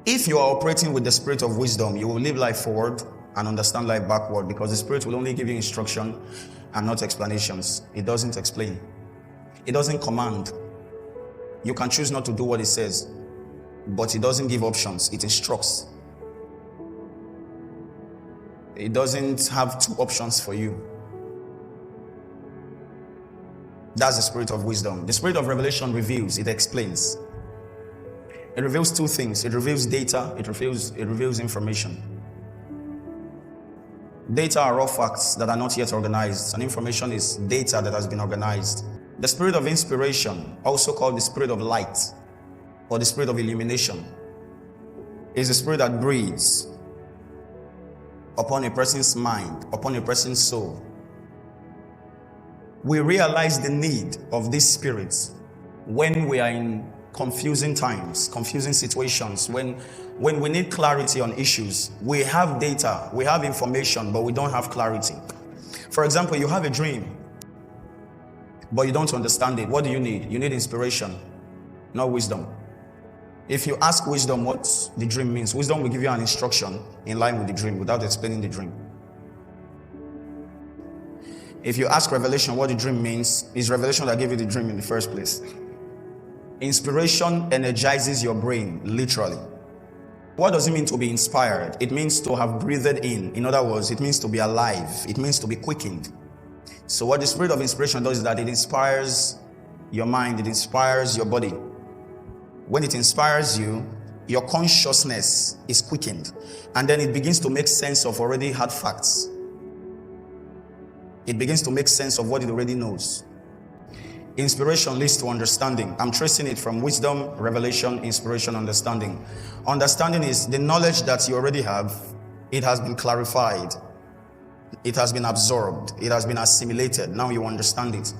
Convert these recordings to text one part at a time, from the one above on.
If you are operating with the spirit of wisdom, you will live life forward and understand life backward, because the spirit will only give you instruction and not explanations. It doesn't explain. It doesn't command. You can choose not to do what it says, but it doesn't give options. It instructs. It doesn't have two options for you. That's the spirit of wisdom. The spirit of revelation reveals, it explains. It reveals two things. It reveals data, it reveals information. Data are raw facts that are not yet organized, and information is data that has been organized. The spirit of inspiration, also called the spirit of light or the spirit of illumination, is the spirit that breathes upon a person's mind, upon a person's soul. We realize the need of these spirits when we are in confusing times, confusing situations, when we need clarity on issues. We have data, we have information, but we don't have clarity. For example, you have a dream, but you don't understand it. What do you need? You need inspiration, not wisdom. If you ask wisdom what the dream means, wisdom will give you an instruction in line with the dream without explaining the dream. If you ask revelation what the dream means, it's revelation that gave you the dream in the first place. Inspiration energizes your brain, literally. What does it mean to be inspired? It means to have breathed in. In other words, it means to be alive. It means to be quickened. So what the spirit of inspiration does is that it inspires your mind, it inspires your body. When it inspires you, your consciousness is quickened, and then it begins to make sense of already hard facts. It begins to make sense of what it already knows. Inspiration leads to understanding. I'm tracing it from wisdom, revelation, inspiration, understanding. Understanding is the knowledge that you already have. It has been clarified. It has been absorbed. It has been assimilated. Now you understand it.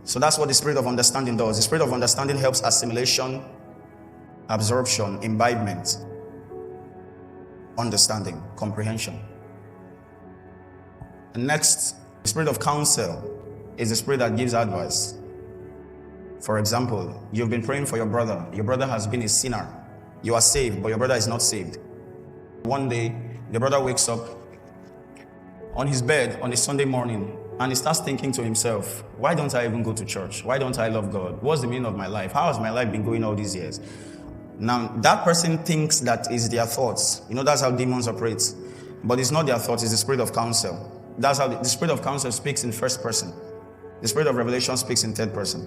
So that's what the spirit of understanding does. The spirit of understanding helps assimilation, absorption, imbibement, understanding, comprehension. And next, the spirit of counsel is the spirit that gives advice. For example, you've been praying for your brother. Your brother has been a sinner. You are saved, but your brother is not saved. One day, the brother wakes up on his bed on a Sunday morning, and he starts thinking to himself, why don't I even go to church? Why don't I love God? What's the meaning of my life? How has my life been going all these years? Now, that person thinks that is their thoughts. You know, that's how demons operate. But it's not their thoughts, it's the spirit of counsel. That's how the spirit of counsel speaks in first person. The spirit of revelation speaks in third person.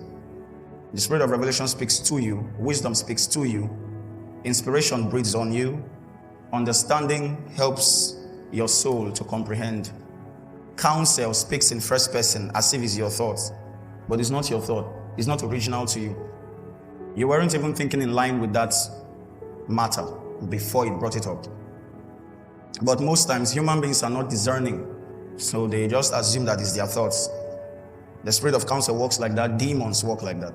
The spirit of revelation speaks to you. Wisdom speaks to you. Inspiration breathes on you. Understanding helps your soul to comprehend. Counsel speaks in first person as if it's your thought, but it's not your thought. It's not original to you. You weren't even thinking in line with that matter before it brought it up. But most times human beings are not discerning, so they just assume that it's their thoughts. The spirit of counsel works like that. Demons work like that.